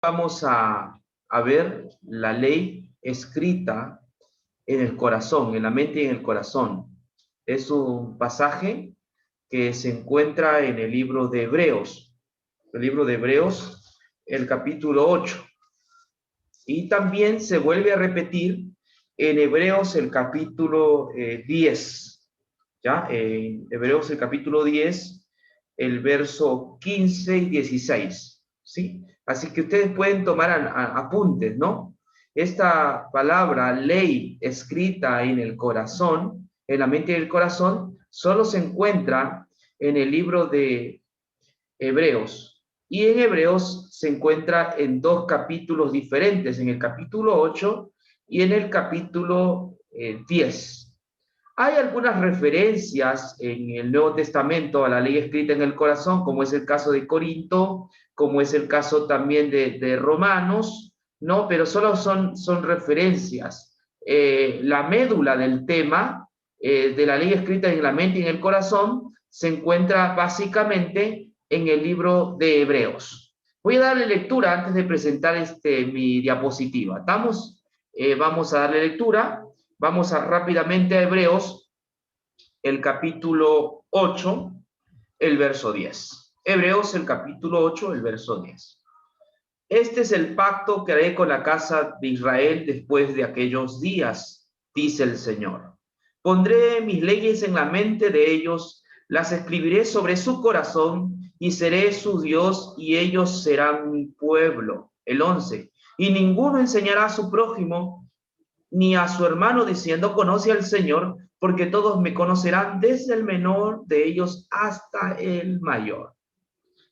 Vamos a ver la ley escrita en el corazón, en la mente y en el corazón. Es un pasaje que se encuentra en el libro de Hebreos, el capítulo 8. Y también se vuelve a repetir en Hebreos el capítulo 10. ¿Ya? En Hebreos el capítulo 10, el verso 15 y 16. ¿Sí? Así que ustedes pueden tomar apuntes, ¿no? Esta palabra, ley, escrita en el corazón, en la mente y el corazón, solo se encuentra en el libro de Hebreos. Y en Hebreos se encuentra en dos capítulos diferentes, en el capítulo 8 y en el capítulo 10. Hay algunas referencias en el Nuevo Testamento a la ley escrita en el corazón, como es el caso de Corinto, como es el caso también de Romanos, ¿no? Pero solo son referencias. La médula del tema de la ley escrita en la mente y en el corazón se encuentra básicamente en el libro de Hebreos. Voy a darle lectura antes de presentar mi diapositiva. ¿Estamos? Vamos a darle lectura. Vamos rápidamente a Hebreos, el capítulo 8, el verso 10. Hebreos, el capítulo 8, el verso 10. Este es el pacto que haré con la casa de Israel después de aquellos días, dice el Señor. Pondré mis leyes en la mente de ellos, las escribiré sobre su corazón y seré su Dios y ellos serán mi pueblo. El 11. Y ninguno enseñará a su prójimo ni a su hermano diciendo, conoce al Señor, porque todos me conocerán desde el menor de ellos hasta el mayor.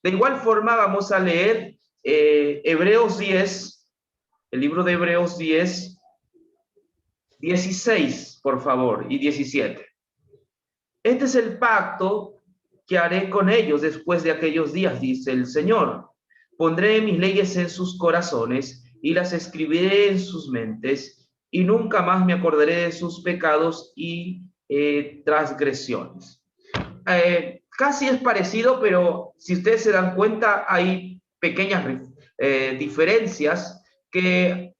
De igual forma vamos a leer Hebreos 10, el libro de Hebreos 10, 16, por favor, y 17. Este es el pacto que haré con ellos después de aquellos días, dice el Señor. Pondré mis leyes en sus corazones y las escribiré en sus mentes, y nunca más me acordaré de sus pecados y transgresiones. Casi es parecido, pero si ustedes se dan cuenta, hay pequeñas diferencias que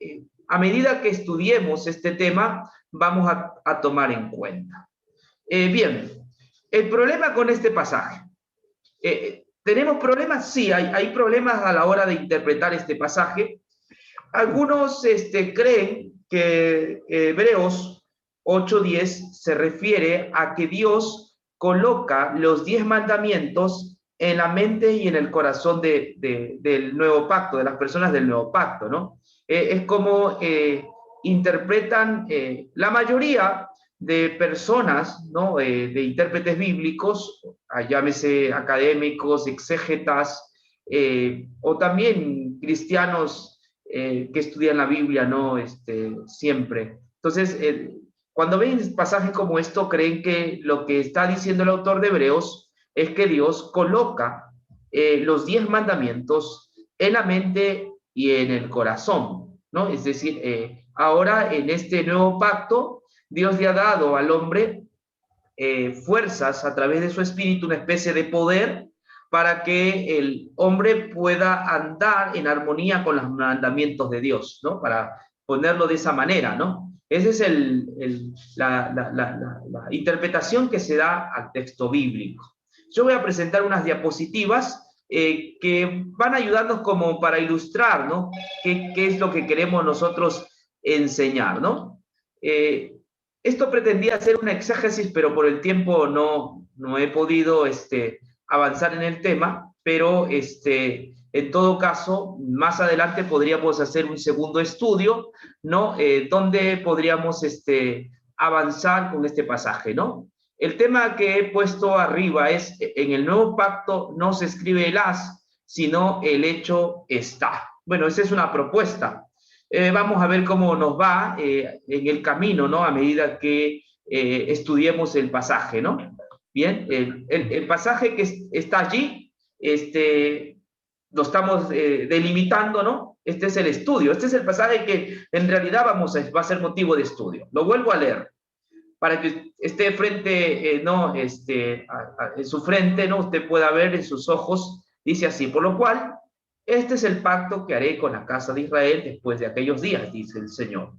a medida que estudiemos este tema, vamos a tomar en cuenta. Bien, el problema con este pasaje. ¿Tenemos problemas? Sí, hay problemas a la hora de interpretar este pasaje. Algunos creen que Hebreos 8:10 se refiere a que Dios coloca los 10 mandamientos en la mente y en el corazón del nuevo pacto, de las personas del nuevo pacto, ¿no? Es como interpretan la mayoría de personas, ¿no? De intérpretes bíblicos, llámese académicos, exégetas, o también cristianos que estudian la Biblia, ¿no? Siempre. Entonces, cuando ven pasajes como esto, creen que lo que está diciendo el autor de Hebreos es que Dios coloca los 10 mandamientos en la mente y en el corazón, ¿no? Es decir, ahora en este nuevo pacto, Dios le ha dado al hombre fuerzas a través de su espíritu, una especie de poder para que el hombre pueda andar en armonía con los mandamientos de Dios, ¿no? Para ponerlo de esa manera, ¿no? Esa es la interpretación que se da al texto bíblico. Yo voy a presentar unas diapositivas que van a ayudarnos como para ilustrar, ¿no? ¿Qué es lo que queremos nosotros enseñar, ¿no? Esto pretendía hacer una exégesis, pero por el tiempo no he podido avanzar en el tema, pero en todo caso, más adelante podríamos hacer un segundo estudio, ¿no? Donde podríamos avanzar con este pasaje, ¿no? El tema que he puesto arriba es, en el nuevo pacto no se escribe el as, sino el hecho está. Bueno, esa es una propuesta. Vamos a ver cómo nos va en el camino, ¿no? A medida que estudiemos el pasaje, ¿no? Bien, el pasaje que está allí, lo estamos delimitando, ¿no? Este es el estudio, este es el pasaje que en realidad va a ser motivo de estudio. Lo vuelvo a leer para que esté frente, ¿no? En su frente, ¿no? Usted pueda ver en sus ojos, dice así, por lo cual Este es el pacto que haré con la casa de Israel después de aquellos días, dice el Señor.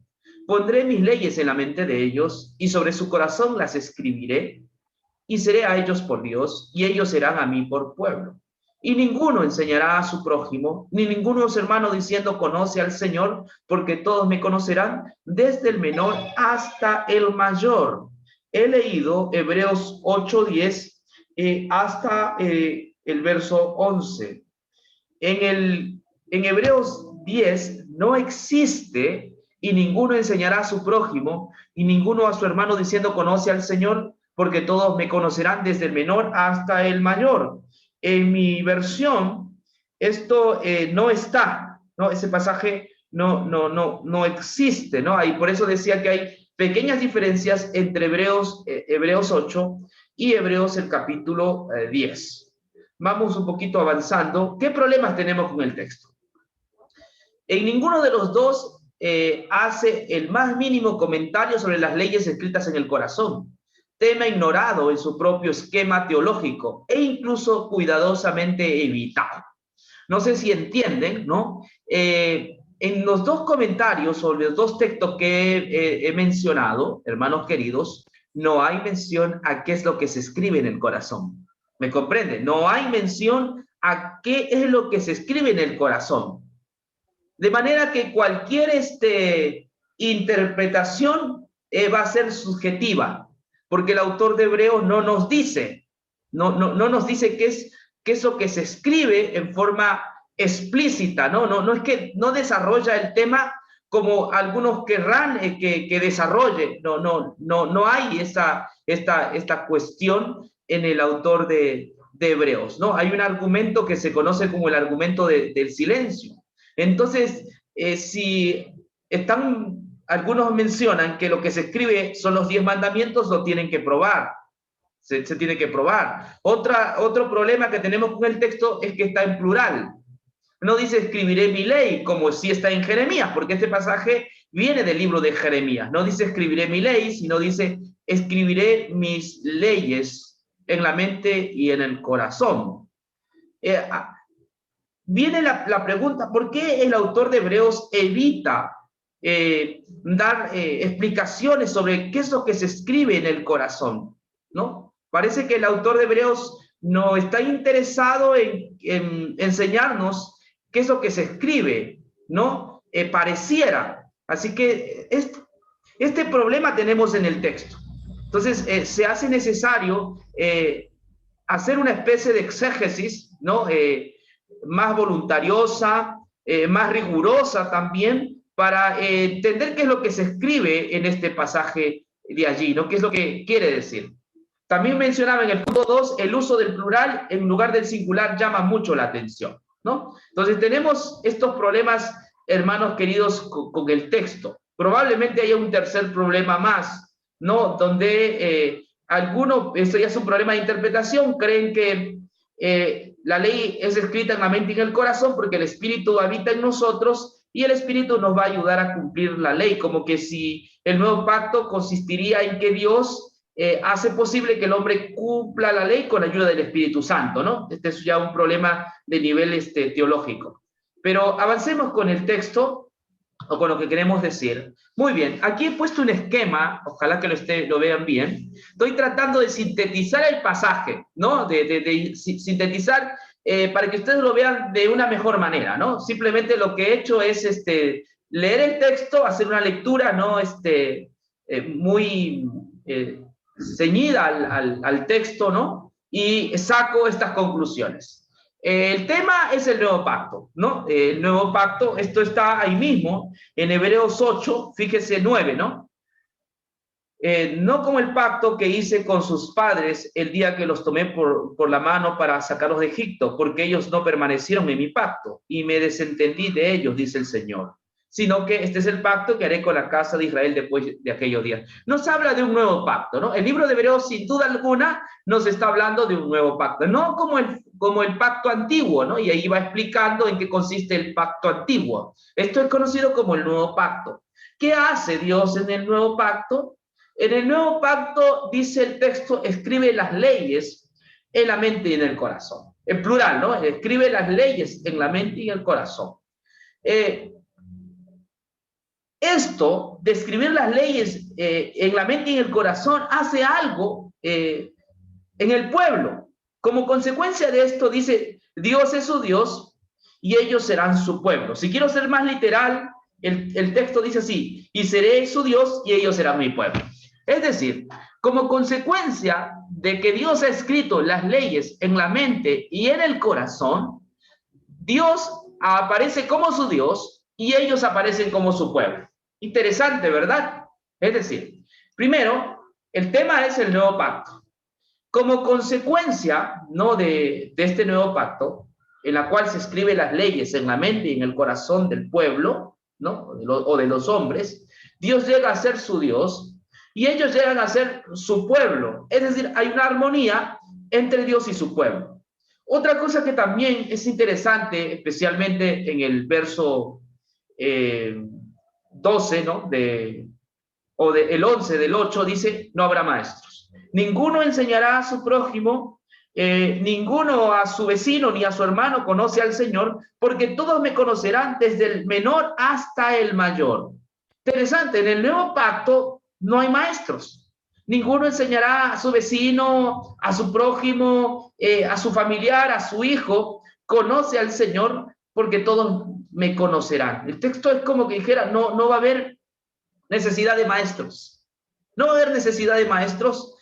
Pondré mis leyes en la mente de ellos y sobre su corazón las escribiré y seré a ellos por Dios y ellos serán a mí por pueblo. Y ninguno enseñará a su prójimo, ni ninguno de los hermanos diciendo conoce al Señor, porque todos me conocerán, desde el menor hasta el mayor. He leído Hebreos 8:10 hasta el verso 11. En Hebreos 10 no existe y ninguno enseñará a su prójimo y ninguno a su hermano diciendo conoce al Señor, porque todos me conocerán desde el menor hasta el mayor. En mi versión, esto no está, ¿no? Ese pasaje no existe, ¿no? Y por eso decía que hay pequeñas diferencias entre Hebreos 8 y Hebreos el capítulo 10. Vamos un poquito avanzando. ¿Qué problemas tenemos con el texto? En ninguno de los dos hace el más mínimo comentario sobre las leyes escritas en el corazón, tema ignorado en su propio esquema teológico e incluso cuidadosamente evitado. No sé si entienden, ¿no? En los dos comentarios o los dos textos que he mencionado, hermanos queridos, no hay mención a qué es lo que se escribe en el corazón. ¿Me comprende? No hay mención a qué es lo que se escribe en el corazón. De manera que cualquier interpretación va a ser subjetiva, porque el autor de Hebreos no nos dice, no nos dice qué es lo que se escribe en forma explícita, no es que no desarrolla el tema como algunos querrán que desarrolle, no hay esta cuestión en el autor de Hebreos, ¿no? Hay un argumento que se conoce como el argumento del silencio. Entonces, si algunos mencionan que lo que se escribe son los 10 mandamientos, lo tienen que probar. Se tiene que probar. Otro problema que tenemos con el texto es que está en plural. No dice escribiré mi ley, como si está en Jeremías, porque este pasaje viene del libro de Jeremías. No dice escribiré mi ley, sino dice escribiré mis leyes en la mente y en el corazón. Viene la pregunta, ¿por qué el autor de Hebreos evita dar explicaciones sobre qué es lo que se escribe en el corazón? ¿No? Parece que el autor de Hebreos no está interesado en enseñarnos qué es lo que se escribe, ¿no? Pareciera. Así que este problema tenemos en el texto. Entonces, se hace necesario hacer una especie de exégesis, ¿no? Más voluntariosa, más rigurosa también, para entender qué es lo que se escribe en este pasaje de allí, ¿no? ¿Qué es lo que quiere decir? También mencionaba en el punto 2, el uso del plural en lugar del singular llama mucho la atención, ¿no? Entonces tenemos estos problemas, hermanos queridos, con el texto. Probablemente haya un tercer problema más, ¿no? Donde algunos, esto ya es un problema de interpretación, creen que la ley es escrita en la mente y en el corazón porque el Espíritu habita en nosotros y el Espíritu nos va a ayudar a cumplir la ley, como que si el nuevo pacto consistiría en que Dios hace posible que el hombre cumpla la ley con ayuda del Espíritu Santo, ¿no? Este es ya un problema de nivel teológico. Pero avancemos con el texto o con lo que queremos decir. Muy bien, aquí he puesto un esquema, ojalá que lo vean bien. Estoy tratando de sintetizar el pasaje, ¿no? De sintetizar para que ustedes lo vean de una mejor manera, ¿no? Simplemente lo que he hecho es leer el texto, hacer una lectura, ¿no? Muy ceñida al texto, ¿no? Y saco estas conclusiones. El tema es el nuevo pacto, ¿no? El nuevo pacto, esto está ahí mismo, en Hebreos 8, fíjese 9, ¿no? No como el pacto que hice con sus padres el día que los tomé por la mano para sacarlos de Egipto, porque ellos no permanecieron en mi pacto y me desentendí de ellos, dice el Señor. Sino que este es el pacto que haré con la casa de Israel después de aquellos días. Nos habla de un nuevo pacto, ¿no? El libro de Hebreos, sin duda alguna, nos está hablando de un nuevo pacto, no como el pacto antiguo, ¿no? Y ahí va explicando en qué consiste el pacto antiguo. Esto es conocido como el nuevo pacto. ¿Qué hace Dios en el nuevo pacto? En el nuevo pacto, dice el texto, escribe las leyes en la mente y en el corazón. en plural, ¿no? Escribe las leyes en la mente y en el corazón. Esto de escribir las leyes en la mente y en el corazón hace algo en el pueblo. Como consecuencia de esto dice, Dios es su Dios y ellos serán su pueblo. Si quiero ser más literal, el texto dice así, y seré su Dios y ellos serán mi pueblo. Es decir, como consecuencia de que Dios ha escrito las leyes en la mente y en el corazón, Dios aparece como su Dios y ellos aparecen como su pueblo. Interesante, ¿verdad? Es decir, primero, el tema es el nuevo pacto. Como consecuencia, ¿no?, de este nuevo pacto, en la cual se escriben las leyes en la mente y en el corazón del pueblo, ¿no?, o de los hombres, Dios llega a ser su Dios y ellos llegan a ser su pueblo. Es decir, hay una armonía entre Dios y su pueblo. Otra cosa que también es interesante, especialmente en el verso 12, ¿no?, el 11 del 8, dice, no habrá maestros. Ninguno enseñará a su prójimo, ninguno a su vecino ni a su hermano conoce al Señor, porque todos me conocerán desde el menor hasta el mayor. Interesante, en el nuevo pacto no hay maestros. Ninguno enseñará a su vecino, a su prójimo, a su familiar, a su hijo, conoce al Señor, porque todos me conocerán. El texto es como que dijera, no va a haber necesidad de maestros. No va a haber necesidad de maestros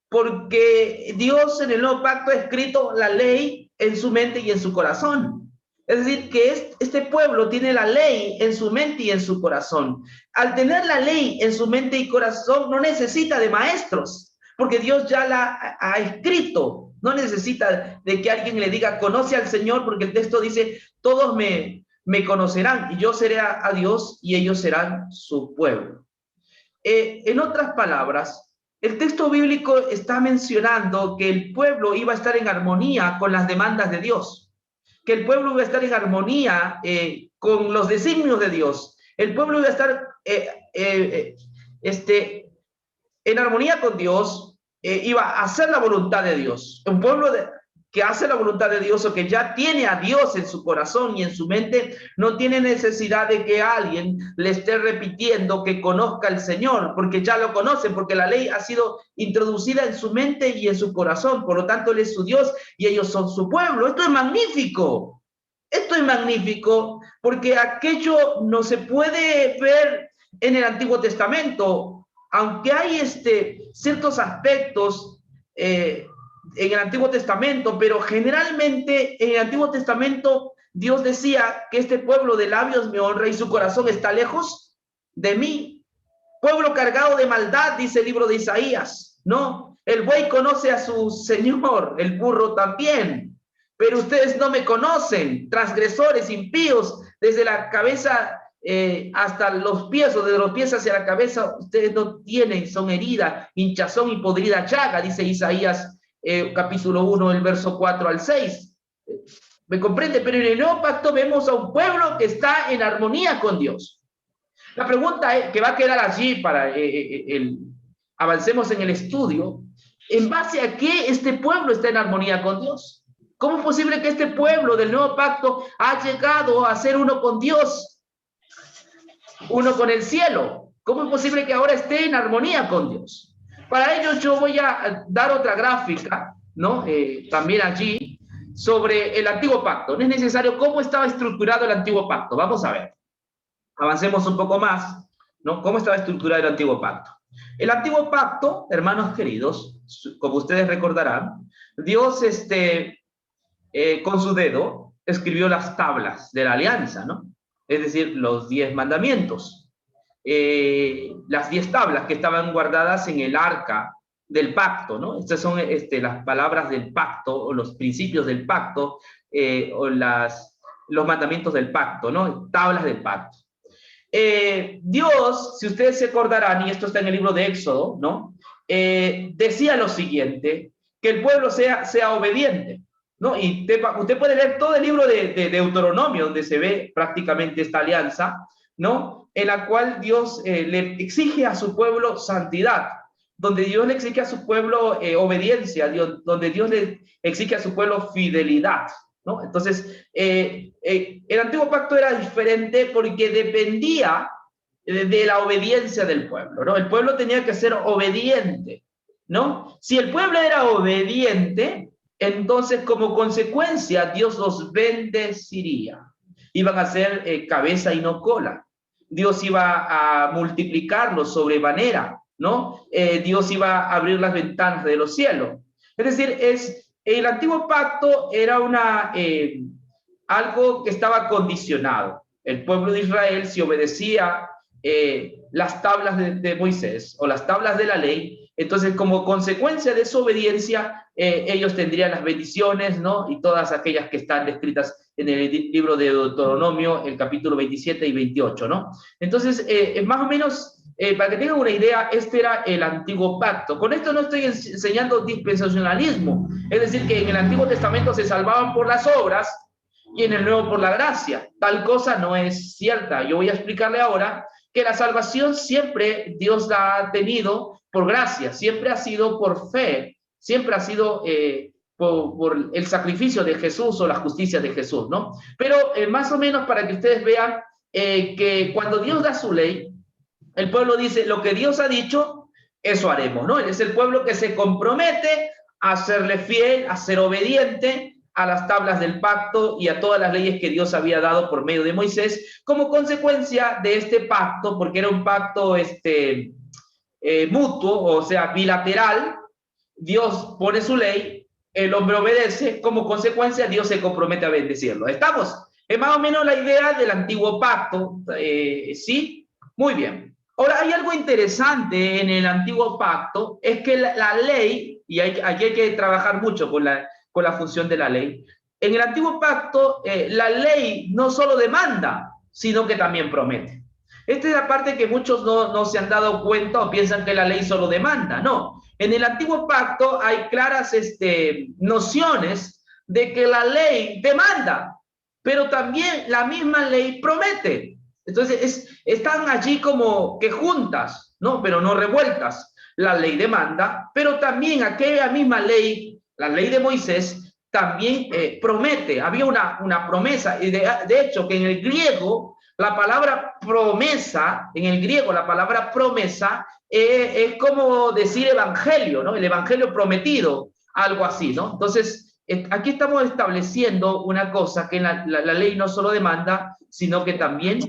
porque Dios en el nuevo pacto ha escrito la ley en su mente y en su corazón. Es decir, que este pueblo tiene la ley en su mente y en su corazón. Al tener la ley en su mente y corazón, no necesita de maestros, porque Dios ya la ha escrito. No necesita de que alguien le diga, conoce al Señor, porque el texto dice, todos me conocerán, y yo seré a Dios, y ellos serán su pueblo. En otras palabras, el texto bíblico está mencionando que el pueblo iba a estar en armonía con las demandas de Dios, que el pueblo iba a estar en armonía con los designios de Dios. El pueblo iba a estar en armonía con Dios, iba a hacer la voluntad de Dios. Un pueblo que hace la voluntad de Dios o que ya tiene a Dios en su corazón y en su mente, no tiene necesidad de que alguien le esté repitiendo que conozca al Señor, porque ya lo conocen, porque la ley ha sido introducida en su mente y en su corazón. Por lo tanto, Él es su Dios y ellos son su pueblo. Esto es magnífico. Esto es magnífico porque aquello no se puede ver en el Antiguo Testamento. Aunque hay ciertos aspectos en el Antiguo Testamento, pero generalmente en el Antiguo Testamento Dios decía que este pueblo de labios me honra y su corazón está lejos de mí. Pueblo cargado de maldad, dice el libro de Isaías, ¿no? El buey conoce a su señor, el burro también, pero ustedes no me conocen, transgresores, impíos, desde la cabeza hasta los pies, o de los pies hacia la cabeza, ustedes no tienen, son herida, hinchazón y podrida llaga, dice Isaías capítulo 1, el verso 4 al 6. ¿Me comprende? Pero en el nuevo pacto vemos a un pueblo que está en armonía con Dios. La pregunta es, que va a quedar allí para avancemos en el estudio, ¿en base a qué este pueblo está en armonía con Dios? ¿Cómo es posible que este pueblo del nuevo pacto ha llegado a ser uno con Dios? Uno con el cielo. ¿Cómo es posible que ahora esté en armonía con Dios? Para ello yo voy a dar otra gráfica, ¿no? También allí, sobre el antiguo pacto. No es necesario cómo estaba estructurado el antiguo pacto. Vamos a ver. Avancemos un poco más, ¿no? ¿Cómo estaba estructurado el antiguo pacto? El antiguo pacto, hermanos queridos, como ustedes recordarán, Dios con su dedo escribió las tablas de la alianza, ¿no? Es decir, los 10 mandamientos, las 10 tablas que estaban guardadas en el arca del pacto, ¿no? Estas son las palabras del pacto, o los principios del pacto, o los mandamientos del pacto, ¿no? Tablas del pacto. Dios, si ustedes se acordarán, y esto está en el libro de Éxodo, ¿no? Decía lo siguiente, que el pueblo sea obediente, ¿no? Y usted puede leer todo el libro de Deuteronomio, donde se ve prácticamente esta alianza, ¿no? En la cual Dios le exige a su pueblo santidad. donde Dios le exige a su pueblo obediencia, donde Dios le exige a su pueblo fidelidad, ¿no? Entonces, el antiguo pacto era diferente porque dependía de la obediencia del pueblo, ¿no? El pueblo tenía que ser obediente, ¿no? Si el pueblo era obediente, entonces como consecuencia Dios los bendeciría. Iban a ser cabeza y no cola. Dios iba a multiplicarlos sobremanera, ¿no? Dios iba a abrir las ventanas de los cielos. Es decir, el antiguo pacto era algo que estaba condicionado. El pueblo de Israel, si obedecía las tablas de Moisés o las tablas de la ley, entonces como consecuencia de su obediencia, ellos tendrían las bendiciones, ¿no? Y todas aquellas que están descritas en el libro de Deuteronomio, el capítulo 27 y 28, ¿no? Entonces, más o menos, para que tengan una idea, este era el antiguo pacto. Con esto no estoy enseñando dispensacionalismo, es decir, que en el Antiguo Testamento se salvaban por las obras y en el Nuevo por la gracia. Tal cosa no es cierta. Yo voy a explicarle ahora que la salvación siempre Dios la ha tenido por gracia, siempre ha sido por fe, siempre ha sido por el sacrificio de Jesús o la justicia de Jesús, ¿no? Pero más o menos para que ustedes vean que cuando Dios da su ley, el pueblo dice, lo que Dios ha dicho, eso haremos, ¿no? Es el pueblo que se compromete a serle fiel, a ser obediente a las tablas del pacto y a todas las leyes que Dios había dado por medio de Moisés, como consecuencia de este pacto, porque era un pacto mutuo, o sea, bilateral. Dios pone su ley, el hombre obedece, como consecuencia Dios se compromete a bendecirlo. ¿Estamos? Es más o menos la idea del antiguo pacto, ¿sí? Muy bien. Ahora, hay algo interesante en el antiguo pacto, es que la ley, y aquí hay que trabajar mucho con la función de la ley. En el antiguo pacto, la ley no solo demanda, sino que también promete. Esta es la parte que muchos no se han dado cuenta o piensan que la ley solo demanda. No, en el antiguo pacto hay claras nociones de que la ley demanda, pero también la misma ley promete. Entonces, están allí como que juntas, ¿no? Pero no revueltas. La ley demanda, pero también aquella misma ley, la ley de Moisés, también promete. Había una promesa, y de hecho que en el griego, la palabra promesa, en el griego la palabra promesa es como decir evangelio, ¿no? El evangelio prometido, algo así, ¿no? Entonces, aquí estamos estableciendo una cosa, que la ley no solo demanda, sino que también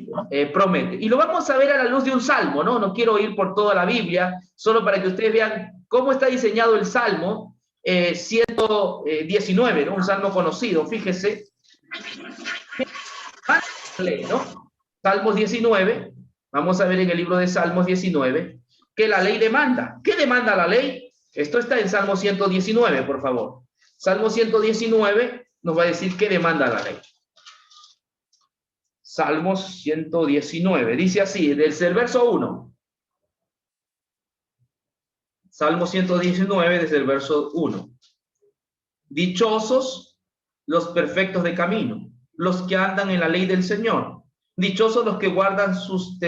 promete. Y lo vamos a ver a la luz de un salmo, ¿no? No quiero ir por toda la Biblia, solo para que ustedes vean cómo está diseñado el salmo 119, ¿no? Un salmo conocido, fíjese. ¿No? Salmos 19, vamos a ver en el libro de Salmos 19, que la ley demanda. ¿Qué demanda la ley? Esto está en Salmo 119, por favor. Salmo 119 nos va a decir qué demanda la ley. Salmos 119, dice así, desde el verso 1. Salmo 119, desde el verso 1. Dichosos los perfectos de camino, los que andan en la ley del Señor. Dichosos los que guardan sus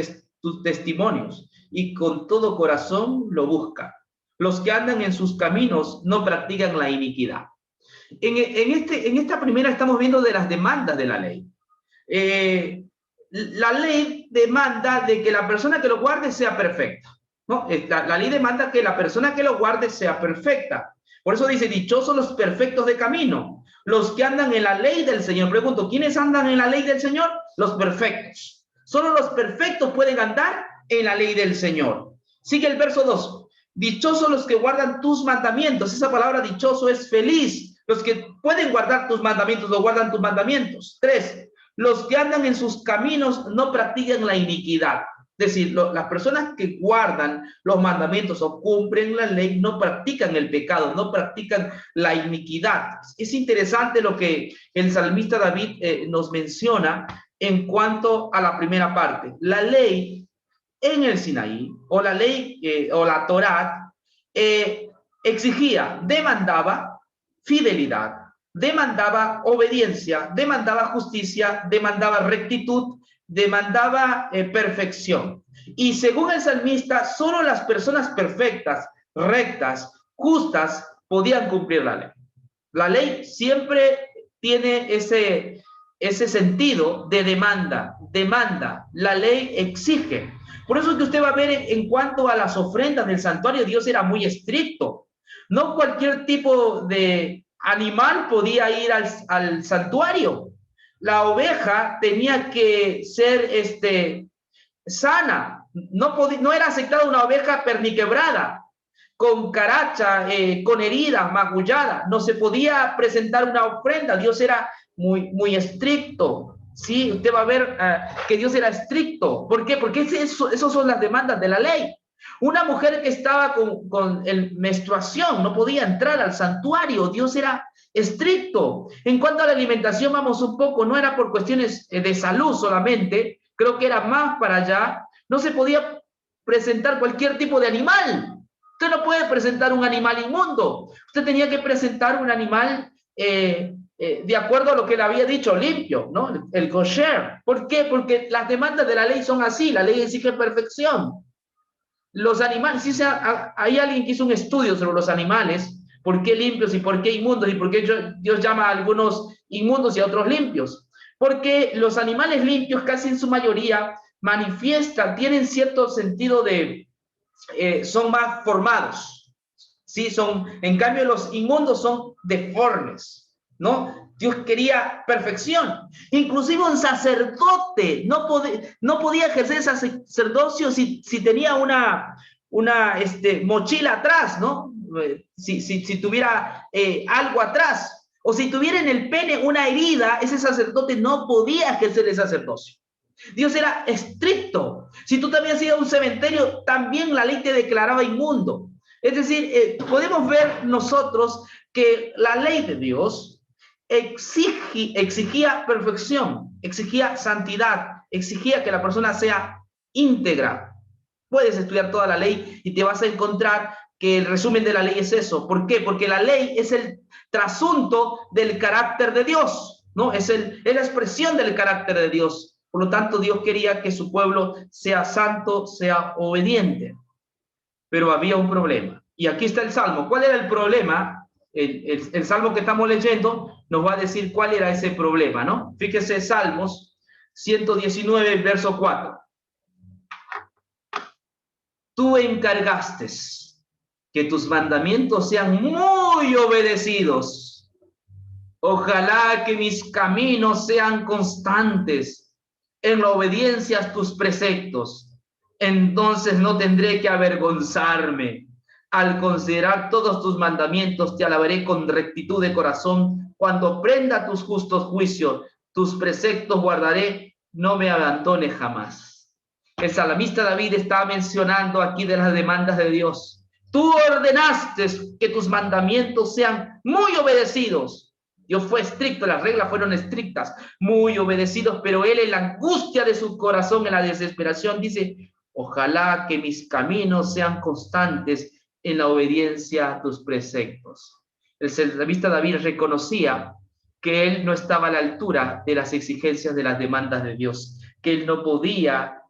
testimonios y con todo corazón lo buscan. Los que andan en sus caminos no practican la iniquidad. En esta primera estamos viendo de las demandas de la ley. La ley demanda de que la persona que lo guarde sea perfecta, ¿no? La ley demanda que la persona que lo guarde sea perfecta. Por eso dice, dichosos los perfectos de camino, los que andan en la ley del Señor. Pregunto, ¿quiénes andan en la ley del Señor? Los perfectos. Solo los perfectos pueden andar en la ley del Señor. Sigue el verso 2. Dichosos los que guardan tus mandamientos. Esa palabra dichoso es feliz. Los que pueden guardar tus mandamientos o guardan tus mandamientos. 3. Los que andan en sus caminos no practican la iniquidad. Es decir, las personas que guardan los mandamientos o cumplen la ley no practican el pecado, no practican la iniquidad. Es interesante lo que el salmista David nos menciona en cuanto a la primera parte. La ley en el Sinaí, o la ley o la Torá, exigía, demandaba fidelidad, demandaba obediencia, demandaba justicia, demandaba rectitud, demandaba perfección. Y según el salmista, solo las personas perfectas rectas, justas, podían cumplir la ley. La ley siempre tiene ese sentido de demanda. La ley exige. Por eso es que usted va a ver en cuanto a las ofrendas del santuario, Dios era muy estricto. No cualquier tipo de animal podía ir al santuario. La oveja tenía que ser sana. No era aceptada una oveja perniquebrada, con caracha, con heridas, magullada. No se podía presentar una ofrenda. Dios era muy estricto. Sí, usted va a ver que Dios era estricto. ¿Por qué? Porque esas son las demandas de la ley. Una mujer que estaba con menstruación no podía entrar al santuario. Dios era estricto. En cuanto a la alimentación, vamos un poco, no era por cuestiones de salud solamente, creo que era más para allá. No se podía presentar cualquier tipo de animal. Usted no puede presentar un animal inmundo. Usted tenía que presentar un animal de acuerdo a lo que le había dicho, limpio, ¿no? El kosher. ¿Por qué? Porque las demandas de la ley son así. La ley exige perfección. Los animales, si hay alguien que hizo un estudio sobre los animales, por qué limpios y por qué inmundos, y por qué Dios llama a algunos inmundos y a otros limpios. Porque los animales limpios casi en su mayoría manifiestan, tienen cierto sentido de, son más formados, ¿sí? En cambio los inmundos son deformes, ¿no? Dios quería perfección. Inclusive un sacerdote no podía ejercer sacerdocio si tenía una mochila atrás, ¿no? Si tuviera algo atrás, o si tuviera en el pene una herida, ese sacerdote no podía ejercer el sacerdocio. Dios era estricto. Si tú también hacías un cementerio, también la ley te declaraba inmundo. Es decir, podemos ver nosotros que la ley de Dios exigía perfección, exigía santidad, exigía que la persona sea íntegra. Puedes estudiar toda la ley y te vas a encontrar que el resumen de la ley es eso. ¿Por qué? Porque la ley es el trasunto del carácter de Dios, ¿no? Es la expresión del carácter de Dios. Por lo tanto, Dios quería que su pueblo sea santo, sea obediente. Pero había un problema. Y aquí está el Salmo. ¿Cuál era el problema? El Salmo que estamos leyendo nos va a decir cuál era ese problema, ¿no? Fíjese, Salmos 119, verso 4. Tú encargaste que tus mandamientos sean muy obedecidos. Ojalá que mis caminos sean constantes en la obediencia a tus preceptos. Entonces no tendré que avergonzarme. Al considerar todos tus mandamientos, te alabaré con rectitud de corazón. Cuando aprenda tus justos juicios, tus preceptos guardaré, no me abandone jamás. El salmista David está mencionando aquí de las demandas de Dios. Tú ordenaste que tus mandamientos sean muy obedecidos. Dios fue estricto, las reglas fueron estrictas, muy obedecidos, pero él en la angustia de su corazón, en la desesperación, dice, ojalá que mis caminos sean constantes en la obediencia a tus preceptos. El salmista David reconocía que él no estaba a la altura de las exigencias de las demandas de Dios, que él no podía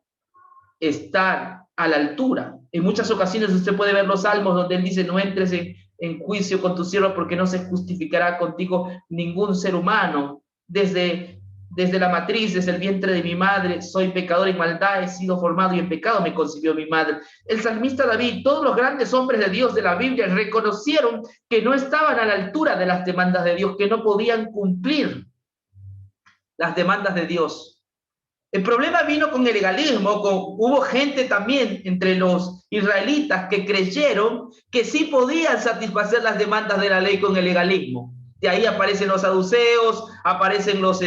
estar a la altura. En muchas ocasiones usted puede ver los salmos donde él dice, no entres en juicio con tu siervo porque no se justificará contigo ningún ser humano. Desde la matriz, desde el vientre de mi madre, soy pecador en maldad, he sido formado y en pecado me concibió mi madre. El salmista David, todos los grandes hombres de Dios de la Biblia reconocieron que no estaban a la altura de las demandas de Dios, que no podían cumplir las demandas de Dios. El problema vino con el legalismo, hubo gente también entre los israelitas que creyeron que sí podían satisfacer las demandas de la ley con el legalismo. De ahí aparecen los saduceos, aparecen los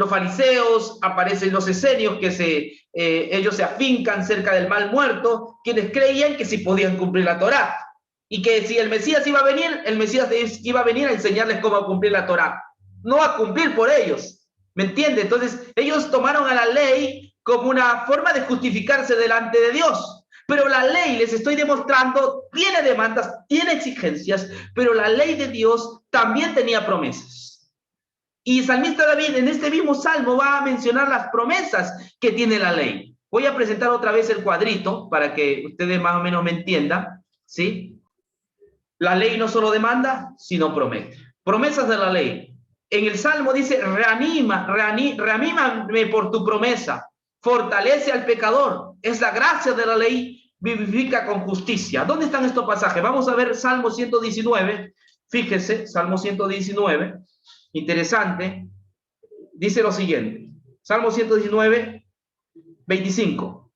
fariseos, aparecen los esenios que ellos se afincan cerca del mal muerto, quienes creían que sí podían cumplir la Torá. Y que si el Mesías iba a venir, el Mesías iba a venir a enseñarles cómo cumplir la Torá, no a cumplir por ellos. ¿Me entiende? Entonces, ellos tomaron a la ley como una forma de justificarse delante de Dios. Pero la ley, les estoy demostrando, tiene demandas, tiene exigencias, pero la ley de Dios también tenía promesas. Y el salmista David en este mismo salmo va a mencionar las promesas que tiene la ley. Voy a presentar otra vez el cuadrito para que ustedes más o menos me entiendan. ¿sí? La ley no solo demanda, sino promete. Promesas de la ley. En el Salmo dice, reanímame por tu promesa, fortalece al pecador. Es la gracia de la ley, vivifica con justicia. ¿Dónde están estos pasajes? Vamos a ver Salmo 119. Fíjese, Salmo 119, interesante. Dice lo siguiente, Salmo 119, 25.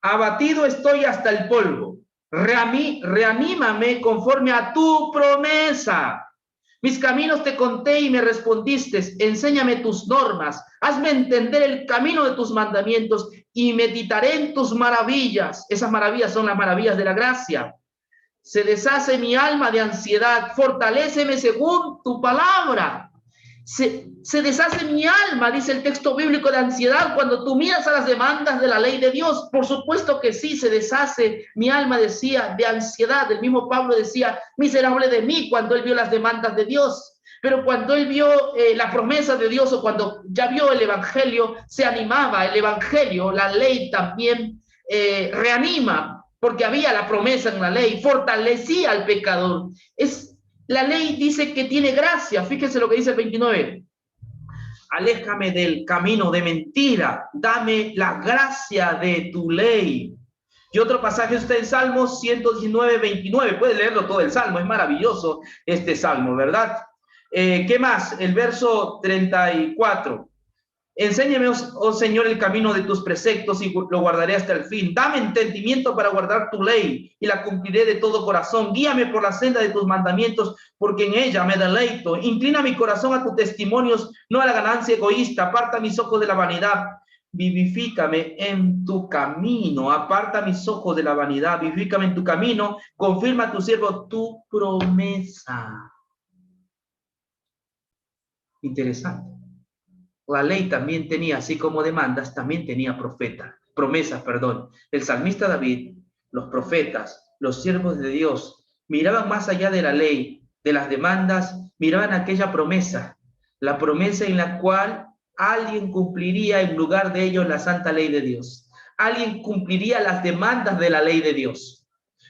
Abatido estoy hasta el polvo. Reanímame conforme a tu promesa. Mis caminos te conté y me respondiste. Enséñame tus normas. Hazme entender el camino de tus mandamientos y meditaré en tus maravillas. Esas maravillas son las maravillas de la gracia. Se deshace mi alma de ansiedad. Fortaléceme según tu palabra. Se deshace mi alma, dice el texto bíblico, de ansiedad cuando tú miras a las demandas de la ley de Dios. Por supuesto que sí, se deshace mi alma, decía, de ansiedad. El mismo Pablo decía, miserable de mí, cuando él vio las demandas de Dios. Pero cuando él vio la promesa de Dios, o cuando ya vio el evangelio, se animaba. El evangelio, la ley también reanima, porque había la promesa en la ley, fortalecía al pecador. La ley dice que tiene gracia. Fíjense lo que dice el 29. Aléjame del camino de mentira. Dame la gracia de tu ley. Y otro pasaje está en Salmo 119, 29. Puede leerlo todo el Salmo. Es maravilloso este Salmo, ¿verdad? ¿Qué más? El verso 34. Enséñame, oh Señor, el camino de tus preceptos y lo guardaré hasta el fin. Dame entendimiento para guardar tu ley y la cumpliré de todo corazón. Guíame por la senda de tus mandamientos, porque en ella me deleito. Inclina mi corazón a tus testimonios, no a la ganancia egoísta. Aparta mis ojos de la vanidad. Vivifícame en tu camino. Aparta mis ojos de la vanidad. Vivifícame en tu camino. Confirma a tu siervo tu promesa. Interesante. La ley también tenía, así como demandas, también tenía promesas. El salmista David, los profetas, los siervos de Dios, miraban más allá de la ley, de las demandas, miraban aquella promesa, la promesa en la cual alguien cumpliría en lugar de ellos la santa ley de Dios. Alguien cumpliría las demandas de la ley de Dios.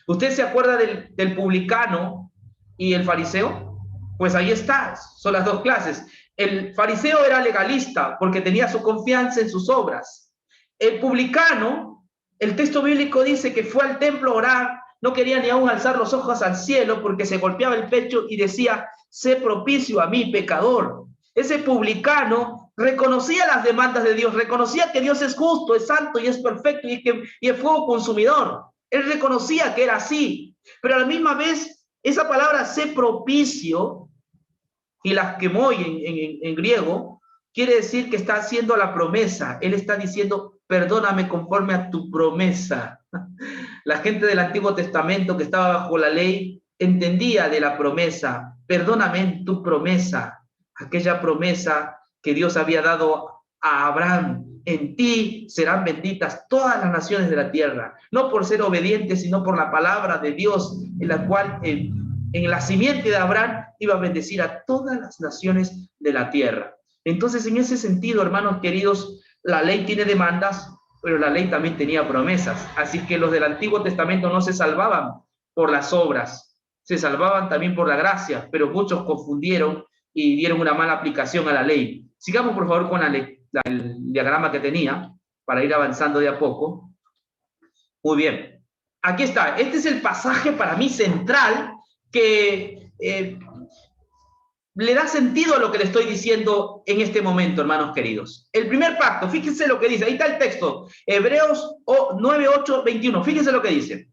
¿Usted se acuerda del publicano y el fariseo? Pues ahí está, son las dos clases. El fariseo era legalista porque tenía su confianza en sus obras. El publicano, el texto bíblico dice que fue al templo a orar, no quería ni aún alzar los ojos al cielo porque se golpeaba el pecho y decía, sé propicio a mí, pecador. Ese publicano reconocía las demandas de Dios, reconocía que Dios es justo, es santo y es perfecto y es fuego consumidor. Él reconocía que era así, pero a la misma vez esa palabra sé propicio y las quemó en griego, quiere decir que está haciendo la promesa. Él está diciendo, perdóname conforme a tu promesa. La gente del Antiguo Testamento que estaba bajo la ley entendía de la promesa. Perdóname en tu promesa, aquella promesa que Dios había dado a Abraham. En ti serán benditas todas las naciones de la tierra, no por ser obedientes, sino por la palabra de Dios, en la cual en la simiente de Abraham iba a bendecir a todas las naciones de la tierra. Entonces, en ese sentido, hermanos queridos, la ley tiene demandas, pero la ley también tenía promesas. Así que los del Antiguo Testamento no se salvaban por las obras, se salvaban también por la gracia, pero muchos confundieron y dieron una mala aplicación a la ley. Sigamos, por favor, con el diagrama que tenía, para ir avanzando de a poco. Muy bien. Aquí está. Este es el pasaje para mí central que le da sentido a lo que le estoy diciendo en este momento, hermanos queridos. El primer pacto, fíjense lo que dice, ahí está el texto, Hebreos 9, 8, 21, fíjense lo que dice.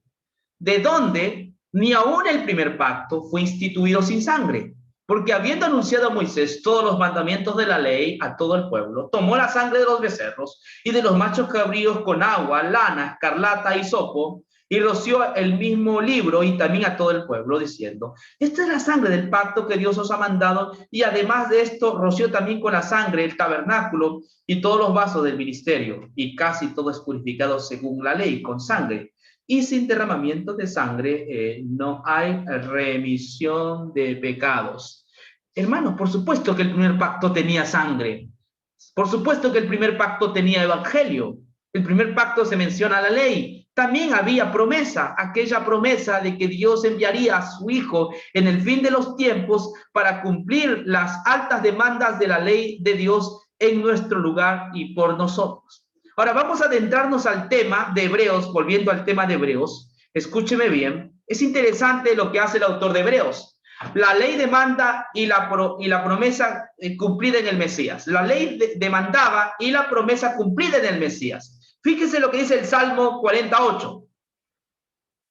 De donde ni aún el primer pacto fue instituido sin sangre, porque habiendo anunciado a Moisés todos los mandamientos de la ley a todo el pueblo, tomó la sangre de los becerros y de los machos cabríos con agua, lana, escarlata y hisopo, y roció el mismo libro y también a todo el pueblo, diciendo, esta es la sangre del pacto que Dios os ha mandado, y además de esto roció también con la sangre el tabernáculo y todos los vasos del ministerio, y casi todo es purificado según la ley, con sangre. Y sin derramamiento de sangre no hay remisión de pecados. Hermanos, por supuesto que el primer pacto tenía sangre. Por supuesto que el primer pacto tenía evangelio. El primer pacto se menciona la ley. También había promesa, aquella promesa de que Dios enviaría a su Hijo en el fin de los tiempos para cumplir las altas demandas de la ley de Dios en nuestro lugar y por nosotros. Ahora vamos a adentrarnos al tema de Hebreos, volviendo al tema de Hebreos. Escúcheme bien, es interesante lo que hace el autor de Hebreos. La ley demanda y la promesa cumplida en el Mesías. La ley demandaba y la promesa cumplida en el Mesías. Fíjese lo que dice el Salmo 48.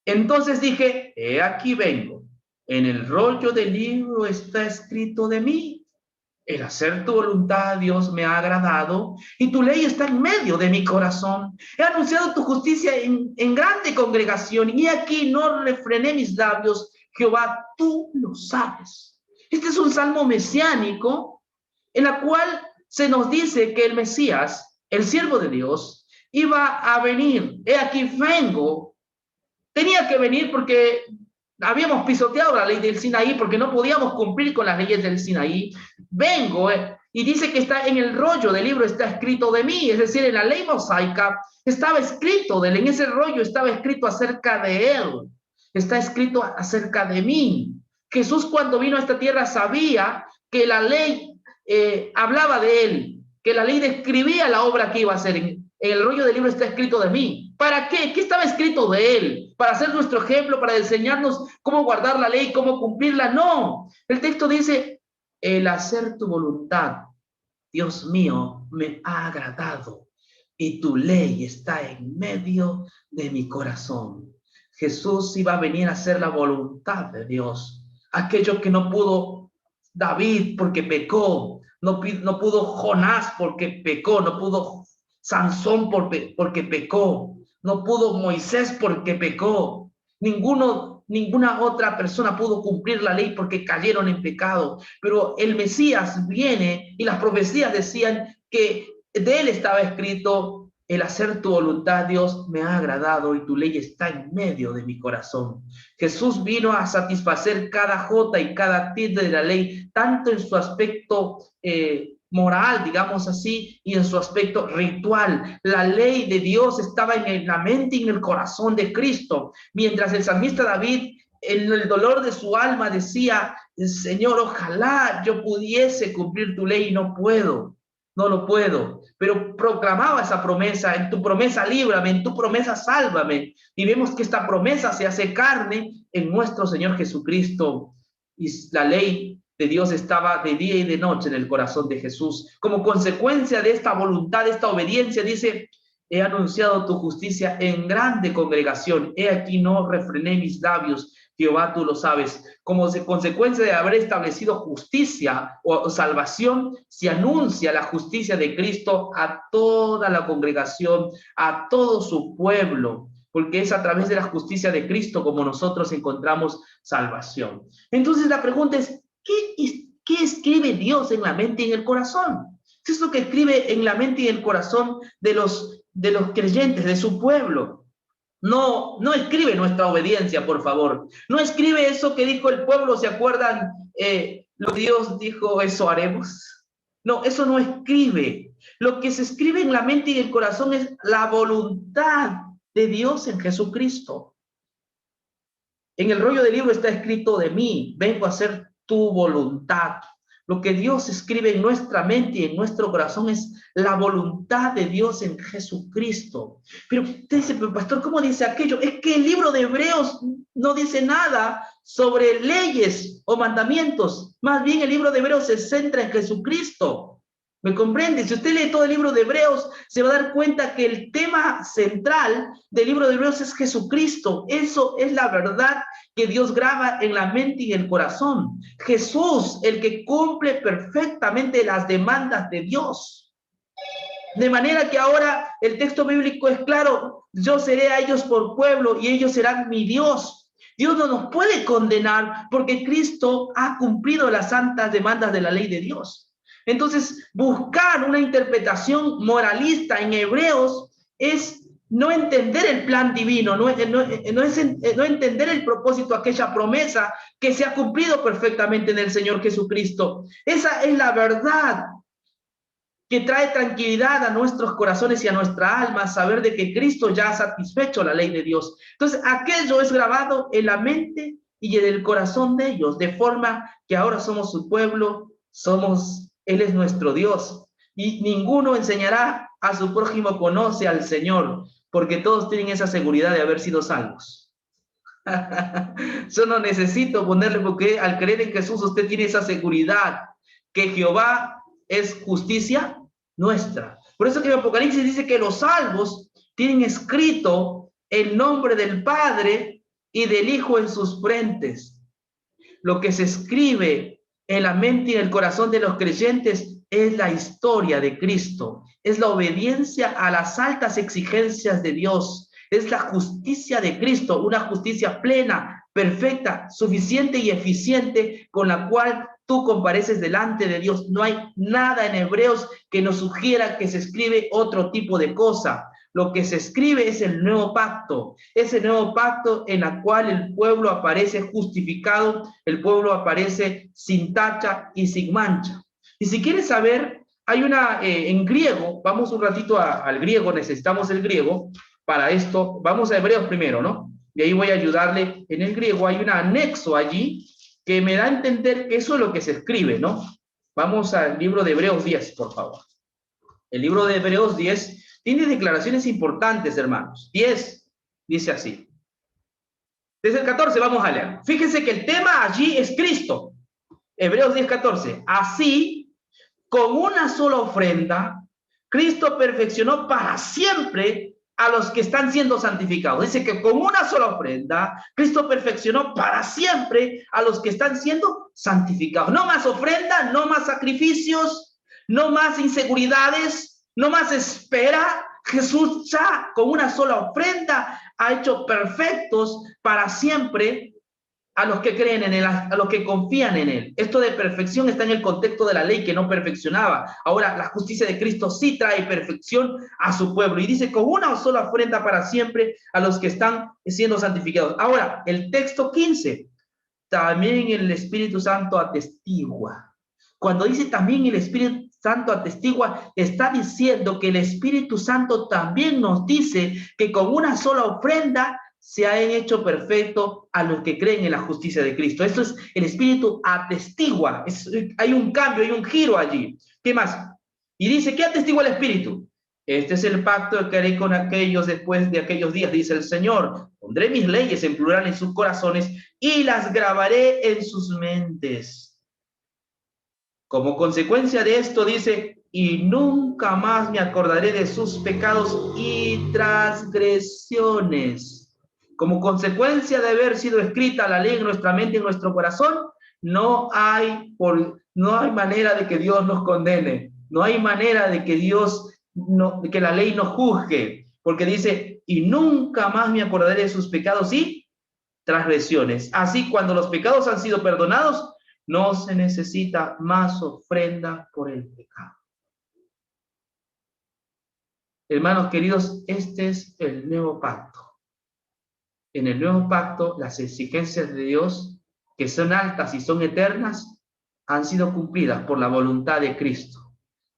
Entonces dije, he aquí vengo. En el rollo del libro está escrito de mí. El hacer tu voluntad, Dios, me ha agradado, y tu ley está en medio de mi corazón. He anunciado tu justicia en grande congregación, y aquí no refrené mis labios. Jehová, tú lo sabes. Este es un salmo mesiánico en la cual se nos dice que el Mesías, el siervo de Dios, iba a venir. He aquí vengo. Tenía que venir porque habíamos pisoteado la ley del Sinaí, porque no podíamos cumplir con las leyes del Sinaí. Vengo, y dice que está en el rollo del libro, está escrito de mí, es decir, en la ley mosaica estaba escrito de él, en ese rollo estaba escrito acerca de él, está escrito acerca de mí. Jesús, cuando vino a esta tierra, sabía que la ley hablaba de él, que la ley describía la obra que iba a hacer. En el rollo del libro está escrito de mí. ¿Para qué? ¿Qué estaba escrito de él? ¿Para ser nuestro ejemplo? ¿Para enseñarnos cómo guardar la ley, cómo cumplirla? No. El texto dice, el hacer tu voluntad, Dios mío, me ha agradado, y tu ley está en medio de mi corazón. Jesús iba a venir a hacer la voluntad de Dios. Aquello que no pudo David porque pecó, no pudo Jonás porque pecó, no pudo Sansón porque pecó, no pudo Moisés porque pecó. Ninguna otra persona pudo cumplir la ley porque cayeron en pecado. Pero el Mesías viene y las profecías decían que de él estaba escrito, el hacer tu voluntad, Dios, me ha agradado y tu ley está en medio de mi corazón. Jesús vino a satisfacer cada jota y cada tilde de la ley, tanto en su aspecto moral, digamos así, y en su aspecto ritual. La ley de Dios estaba en la mente y en el corazón de Cristo, mientras el salmista David, en el dolor de su alma, decía, Señor, ojalá yo pudiese cumplir tu ley y no puedo. No lo puedo, pero proclamaba esa promesa, en tu promesa líbrame, en tu promesa sálvame, y vemos que esta promesa se hace carne en nuestro Señor Jesucristo, y la ley de Dios estaba de día y de noche en el corazón de Jesús. Como consecuencia de esta voluntad, de esta obediencia, dice, he anunciado tu justicia en grande congregación, he aquí no refrené mis labios, Jehová, tú lo sabes. Como consecuencia de haber establecido justicia o salvación, se anuncia la justicia de Cristo a toda la congregación, a todo su pueblo, porque es a través de la justicia de Cristo como nosotros encontramos salvación. Entonces la pregunta es, ¿qué escribe Dios en la mente y en el corazón? ¿Qué es lo que escribe en la mente y en el corazón de los creyentes, de su pueblo? No escribe nuestra obediencia, por favor. No escribe eso que dijo el pueblo, ¿se acuerdan? Lo que Dios dijo, eso haremos. No, eso no escribe. Lo que se escribe en la mente y el corazón es la voluntad de Dios en Jesucristo. En el rollo del libro está escrito de mí, vengo a hacer tu voluntad. Lo que Dios escribe en nuestra mente y en nuestro corazón es la voluntad de Dios en Jesucristo. Pero usted dice, pero pastor, ¿cómo dice aquello? Es que el libro de Hebreos no dice nada sobre leyes o mandamientos. Más bien el libro de Hebreos se centra en Jesucristo. ¿Me comprende? Si usted lee todo el libro de Hebreos, se va a dar cuenta que el tema central del libro de Hebreos es Jesucristo. Eso es la verdad que Dios graba en la mente y el corazón. Jesús, el que cumple perfectamente las demandas de Dios. De manera que ahora el texto bíblico es claro, yo seré a ellos por pueblo y ellos serán mi Dios. Dios no nos puede condenar porque Cristo ha cumplido las santas demandas de la ley de Dios. Entonces, buscar una interpretación moralista en Hebreos es no entender el plan divino, no entender el propósito, aquella promesa que se ha cumplido perfectamente en el Señor Jesucristo. Esa es la verdad que trae tranquilidad a nuestros corazones y a nuestra alma, saber de que Cristo ya ha satisfecho la ley de Dios. Entonces, aquello es grabado en la mente y en el corazón de ellos, de forma que ahora somos su pueblo, Él es nuestro Dios, y ninguno enseñará a su prójimo conoce al Señor, porque todos tienen esa seguridad de haber sido salvos. Yo no necesito ponerle, porque al creer en Jesús usted tiene esa seguridad que Jehová es justicia nuestra. Por eso que en Apocalipsis dice que los salvos tienen escrito el nombre del Padre y del Hijo en sus frentes. Lo que se escribe en la mente y en el corazón de los creyentes es la historia de Cristo, es la obediencia a las altas exigencias de Dios, es la justicia de Cristo, una justicia plena, perfecta, suficiente y eficiente con la cual tú compareces delante de Dios. No hay nada en Hebreos que nos sugiera que se escribe otro tipo de cosa. Lo que se escribe es el nuevo pacto, ese nuevo pacto en el cual el pueblo aparece justificado, el pueblo aparece sin tacha y sin mancha. Y si quieres saber, hay una, en griego, vamos un ratito al griego, necesitamos el griego para esto. Vamos a Hebreos primero, ¿no? Y ahí voy a ayudarle. En el griego hay un anexo allí que me da a entender que eso es lo que se escribe, ¿no? Vamos al libro de Hebreos 10, por favor. El libro de Hebreos 10 tiene declaraciones importantes, hermanos. 10 dice así. Desde el 14 vamos a leer. Fíjense que el tema allí es Cristo. Hebreos 10, 14. Así, con una sola ofrenda, Cristo perfeccionó para siempre a los que están siendo santificados. Dice que con una sola ofrenda, Cristo perfeccionó para siempre a los que están siendo santificados. No más ofrenda, no más sacrificios, no más inseguridades, no más espera. Jesús ya con una sola ofrenda ha hecho perfectos para siempre a los que creen en Él, a los que confían en Él. Esto de perfección está en el contexto de la ley que no perfeccionaba. Ahora la justicia de Cristo sí trae perfección a su pueblo. Y dice, con una sola ofrenda para siempre a los que están siendo santificados. Ahora, el texto 15, también el Espíritu Santo atestigua. Cuando dice también el Espíritu Santo atestigua, está diciendo que el Espíritu Santo también nos dice que con una sola ofrenda se han hecho perfecto a los que creen en la justicia de Cristo. Esto es, el Espíritu atestigua. Hay un cambio, hay un giro allí. ¿Qué más? Y dice, ¿qué atestigua el Espíritu? Este es el pacto que haré con aquellos después de aquellos días, dice el Señor. Pondré mis leyes en plural en sus corazones y las grabaré en sus mentes. Como consecuencia de esto dice, y nunca más me acordaré de sus pecados y transgresiones. Como consecuencia de haber sido escrita la ley en nuestra mente y en nuestro corazón, no hay manera de que Dios nos condene. No hay manera de que que la ley nos juzgue. Porque dice, y nunca más me acordaré de sus pecados y transgresiones. Así, cuando los pecados han sido perdonados, no se necesita más ofrenda por el pecado. Hermanos queridos, este es el nuevo pacto. En el nuevo pacto, las exigencias de Dios, que son altas y son eternas, han sido cumplidas por la voluntad de Cristo.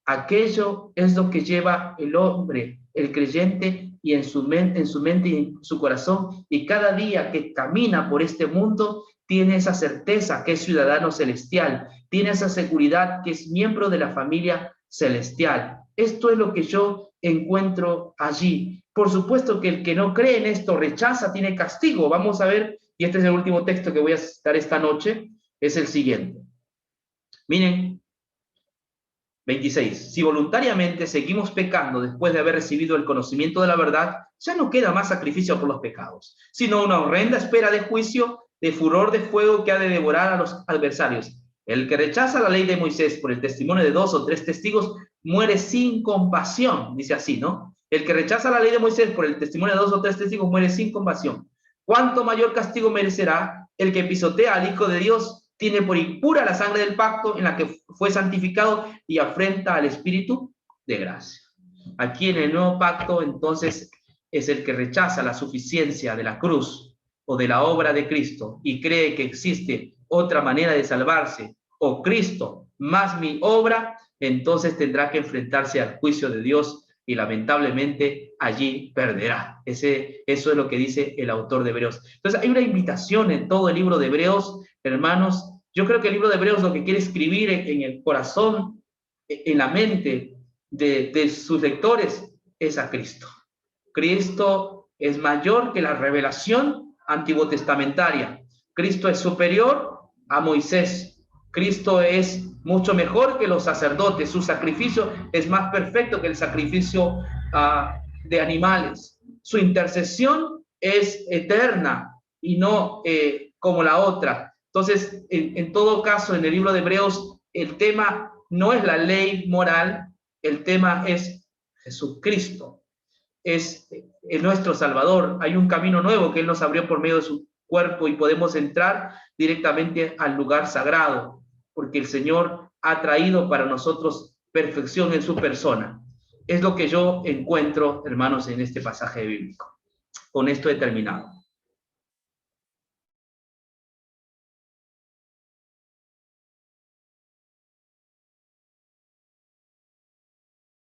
Aquello es lo que lleva el hombre, el creyente, y en su mente y en su corazón, y cada día que camina por este mundo, tiene esa certeza que es ciudadano celestial, tiene esa seguridad que es miembro de la familia celestial. Esto es lo que yo encuentro allí. Por supuesto que el que no cree en esto rechaza, tiene castigo. Vamos a ver, y este es el último texto que voy a citar esta noche, es el siguiente. Miren, 26. Si voluntariamente seguimos pecando después de haber recibido el conocimiento de la verdad, ya no queda más sacrificio por los pecados, sino una horrenda espera de juicio, de furor de fuego que ha de devorar a los adversarios. El que rechaza la ley de Moisés por el testimonio de 2 o 3 testigos muere sin compasión, dice así, ¿no? El que rechaza la ley de Moisés por el testimonio de 2 o 3 testigos muere sin compasión. ¿Cuánto mayor castigo merecerá el que pisotea al Hijo de Dios? Tiene por impura la sangre del pacto en la que fue santificado y afrenta al Espíritu de gracia. Aquí en el nuevo pacto, entonces, es el que rechaza la suficiencia de la cruz o de la obra de Cristo y cree que existe otra manera de salvarse, o Cristo más mi obra, entonces tendrá que enfrentarse al juicio de Dios y lamentablemente allí perderá. Eso es lo que dice el autor de Hebreos. Entonces hay una invitación en todo el libro de Hebreos, hermanos. Yo creo que el libro de Hebreos lo que quiere escribir en el corazón, en la mente de sus lectores, es a Cristo. Cristo es mayor que la revelación antiguo testamentaria. Cristo es superior a Moisés. Cristo es mucho mejor que los sacerdotes. Su sacrificio es más perfecto que el sacrificio de animales. Su intercesión es eterna y no como la otra. Entonces, en todo caso, en el libro de Hebreos, el tema no es la ley moral, el tema es Jesucristo. Es nuestro Salvador. Hay un camino nuevo que Él nos abrió por medio de su cuerpo y podemos entrar directamente al lugar sagrado, porque el Señor ha traído para nosotros perfección en su persona. Es lo que yo encuentro, hermanos, en este pasaje bíblico. Con esto he terminado.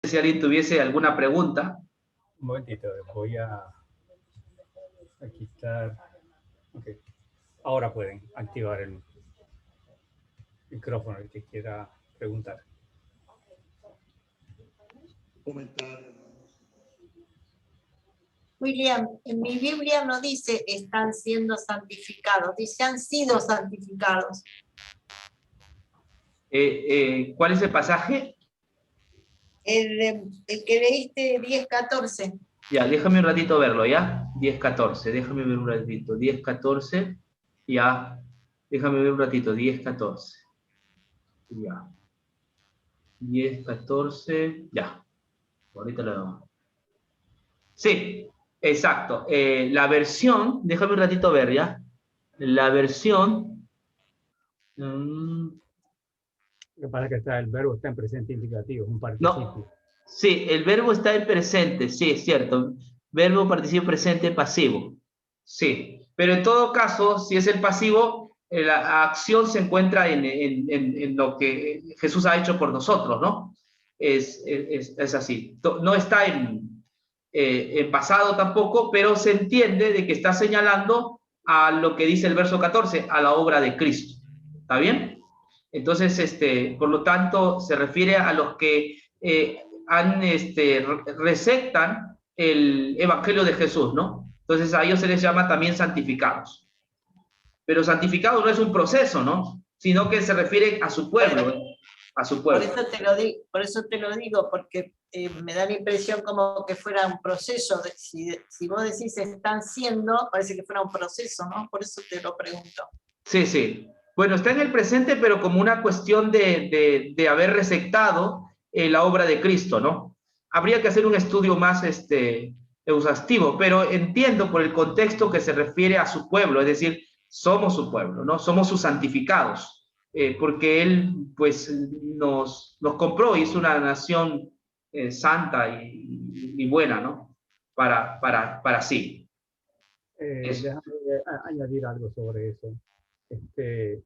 Si alguien tuviese alguna pregunta. Un momentito, voy a quitar. Okay. Ahora pueden activar el micrófono el que quiera preguntar. William, en mi Biblia no dice están siendo santificados, dice han sido santificados. ¿Cuál es el pasaje? El que leíste 10:14. Ya, déjame un ratito verlo, ¿ya? 10:14, déjame ver un ratito. 10:14, ya. Déjame ver un ratito, 10:14. Ya. 10:14, ya. Ahorita lo veo. Sí, exacto. La versión, déjame un ratito ver, ¿ya? La versión... Lo que pasa es que el verbo está en presente indicativo, es un participio. No, sí, el verbo está en presente, sí, es cierto. Verbo, participio presente, pasivo. Sí, pero en todo caso, si es el pasivo, la acción se encuentra en lo que Jesús ha hecho por nosotros, ¿no? Es así. No está en pasado tampoco, pero se entiende de que está señalando a lo que dice el verso 14, a la obra de Cristo. ¿Está bien? Entonces, por lo tanto, se refiere a los que receptan el Evangelio de Jesús, ¿no? Entonces a ellos se les llama también santificados. Pero santificados no es un proceso, ¿no? Sino que se refiere a su pueblo, a su pueblo. Por eso te lo digo, porque me da la impresión como que fuera un proceso. Si vos decís están siendo, parece que fuera un proceso, ¿no? Por eso te lo pregunto. Sí, sí. Bueno, está en el presente, pero como una cuestión de haber receptado la obra de Cristo, ¿no? Habría que hacer un estudio más exhaustivo, pero entiendo por el contexto que se refiere a su pueblo, es decir, somos su pueblo, ¿no? Somos sus santificados, porque Él, pues, nos compró, hizo una nación santa y buena, ¿no? Para sí. Déjame añadir algo sobre eso. El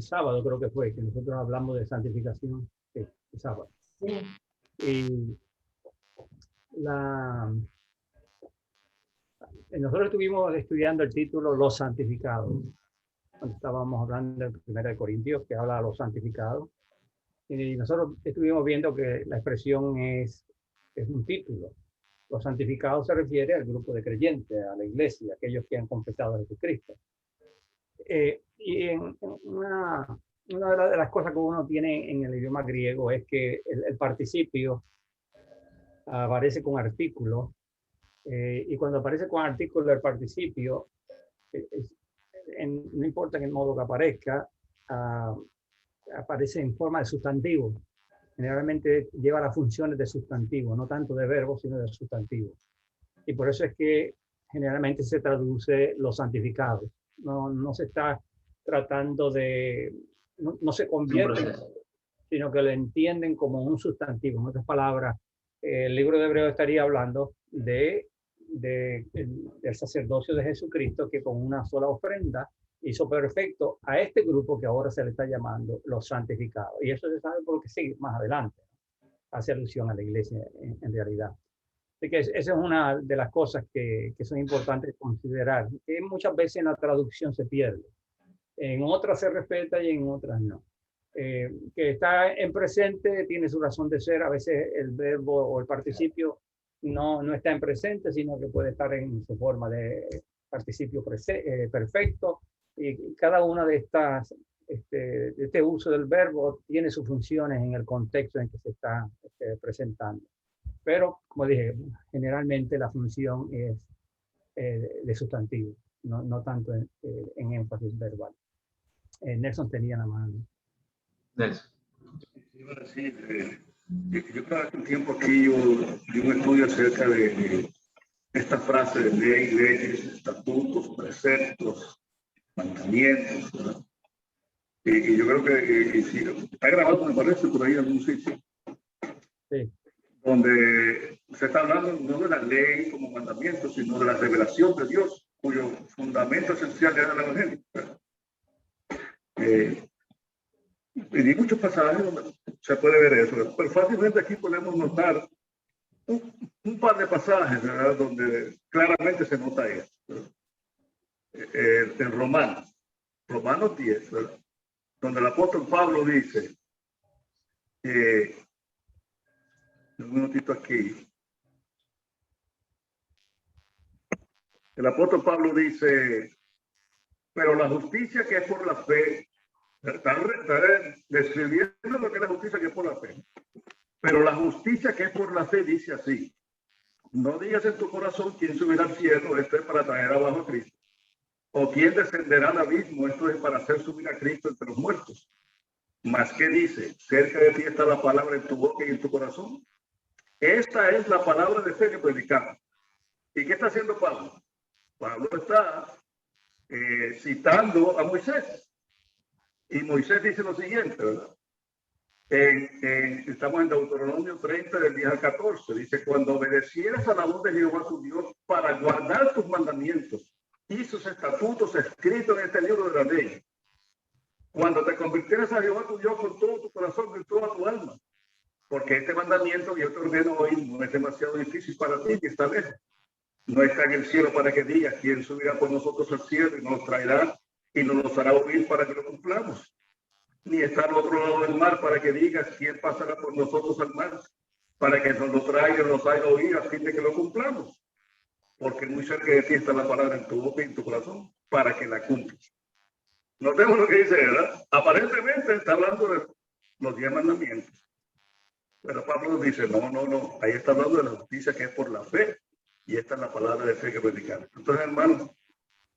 sábado creo que fue que nosotros hablamos de santificación, el sábado. Sí. Y nosotros estuvimos estudiando el título Los Santificados, cuando estábamos hablando en 1 Corintios, que habla de los santificados. Y nosotros estuvimos viendo que la expresión es un título. Los santificados se refiere al grupo de creyentes, a la iglesia, aquellos que han confesado a Jesucristo. Y una de las cosas que uno tiene en el idioma griego es que el participio aparece con artículo, y cuando aparece con artículo el participio, no importa en el modo que aparezca, aparece en forma de sustantivo. Generalmente lleva las funciones de sustantivo, no tanto de verbo, sino de sustantivo. Y por eso es que generalmente se traduce los santificados. No se está tratando de... No se convierte, sino que lo entienden como un sustantivo. En otras palabras, el libro de Hebreos estaría hablando del sacerdocio de Jesucristo, que con una sola ofrenda hizo perfecto a este grupo que ahora se le está llamando los santificados. Y eso se sabe porque sigue más adelante. Hace alusión a la iglesia en realidad. Así que esa es una de las cosas que son importantes considerar, que muchas veces en la traducción se pierde. En otras se respeta y en otras no. Que está en presente tiene su razón de ser. A veces el verbo o el participio no está en presente, sino que puede estar en su forma de participio perfecto. Y cada una de estas, este uso del verbo tiene sus funciones en el contexto en que se está presentando. Pero, como dije, generalmente la función es de sustantivo, no tanto en énfasis verbal. Nelson tenía la mano. Nelson. Iba a decir, yo cada tiempo aquí yo un estudio acerca de esta frase de ley, leyes, estatutos, preceptos, mandamientos, ¿verdad? Y yo creo que sí, está grabado, me parece, por ahí en algún sitio. Sí. Donde se está hablando no de la ley como mandamiento, sino de la revelación de Dios, cuyo fundamento esencial es el Evangelio. Y hay muchos pasajes donde se puede ver eso, pero fácilmente aquí podemos notar un par de pasajes, ¿verdad?, donde claramente se nota eso. En Romanos 10, ¿verdad?, donde el apóstol Pablo dice, un minutito aquí, el apóstol Pablo dice, pero la justicia que es por la fe, está describiendo lo que es la justicia que es por la fe, pero la justicia que es por la fe dice así, no digas en tu corazón quién subirá al cielo, esto es para traer abajo a Cristo, o quién descenderá al abismo, esto es para hacer subir a Cristo entre los muertos. Mas ¿qué dice? Cerca de ti está la palabra en tu boca y en tu corazón. Esta es la palabra de fe que predicamos. ¿Y qué está haciendo Pablo? Pablo está citando a Moisés. Y Moisés dice lo siguiente, ¿verdad? Estamos en Deuteronomio 30, del 10 al 14. Dice, cuando obedecieras a la voz de Jehová tu Dios para guardar tus mandamientos y sus estatutos escritos en este libro de la ley, cuando te convirtieras a Jehová tu Dios con todo tu corazón y toda tu alma, porque este mandamiento que yo te ordeno hoy no es demasiado difícil para ti, que está lejos. No está en el cielo para que digas quién subirá por nosotros al cielo y nos traerá y nos hará oír para que lo cumplamos. Ni está al otro lado del mar para que digas quién pasará por nosotros al mar, para que nos lo traiga y nos haga oír a fin de que lo cumplamos. Porque muy cerca de ti está la palabra en tu boca y en tu corazón, para que la cumplas. Notemos lo que dice, ¿verdad? Aparentemente está hablando de los 10 mandamientos. Pero Pablo dice, no, ahí está hablando de la justicia que es por la fe, y esta es la palabra de fe que predicamos. Entonces, hermanos,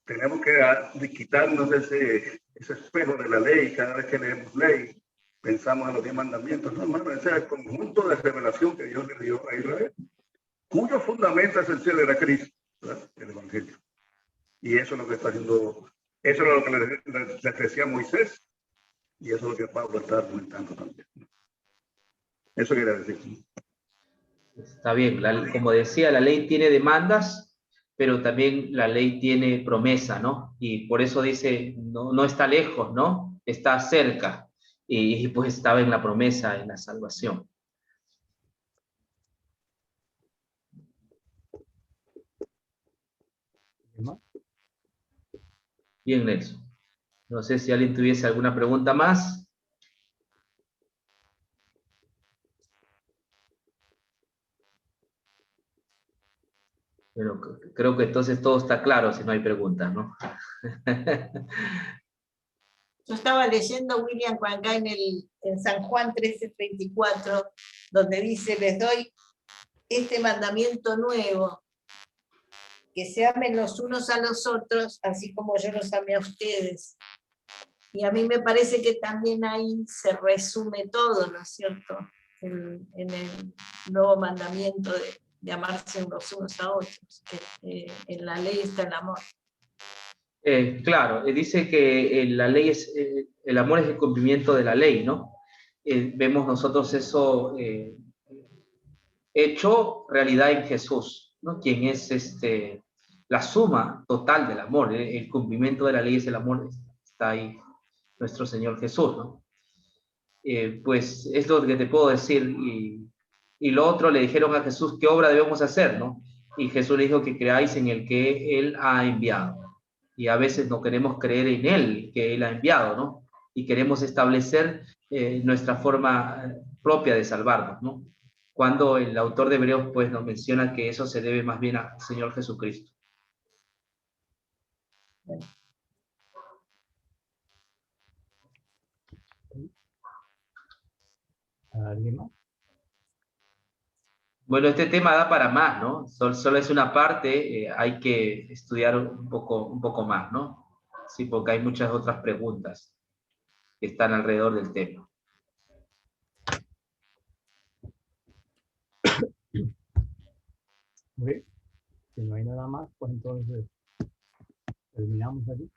tenemos que quitarnos ese espejo de la ley. Cada vez que leemos ley, pensamos en los 10 mandamientos. No, hermano, ese es el conjunto de revelación que Dios le dio a Israel, cuyo fundamento esencial era Cristo, ¿verdad?, el Evangelio. Y eso es lo que está haciendo, eso es lo que le decía Moisés, y eso es lo que Pablo está argumentando también. Eso quería decir. Está bien, como decía, la ley tiene demandas, pero también la ley tiene promesa, ¿no? Y por eso dice, no está lejos, ¿no? Está cerca. Y pues estaba en la promesa, en la salvación. Bien, Nelson. No sé si alguien tuviese alguna pregunta más. Pero creo que entonces todo está claro si no hay preguntas, ¿no? Yo estaba leyendo, William, acá en San Juan 13:34, donde dice, les doy este mandamiento nuevo, que se amen los unos a los otros, así como yo los amé a ustedes. Y a mí me parece que también ahí se resume todo, ¿no es cierto? En el nuevo mandamiento de amarse los unos a otros, que en la ley está el amor. Claro, dice que la ley es, el amor es el cumplimiento de la ley, ¿no? Vemos nosotros eso hecho realidad en Jesús, ¿no? Quien es la suma total del amor, el cumplimiento de la ley es el amor, está ahí nuestro Señor Jesús, ¿no? Pues es lo que te puedo decir. Y lo otro, le dijeron a Jesús, ¿qué obra debemos hacer, no? Y Jesús le dijo que creáis en el que Él ha enviado. Y a veces no queremos creer en Él, que Él ha enviado, ¿no? Y queremos establecer nuestra forma propia de salvarnos, ¿no? Cuando el autor de Hebreos, pues, nos menciona que eso se debe más bien al Señor Jesucristo. ¿Alguien más? Bueno, este tema da para más, ¿no? Solo es una parte, hay que estudiar un poco más, ¿no? Sí, porque hay muchas otras preguntas que están alrededor del tema. Muy bien. Si no hay nada más, pues entonces terminamos aquí.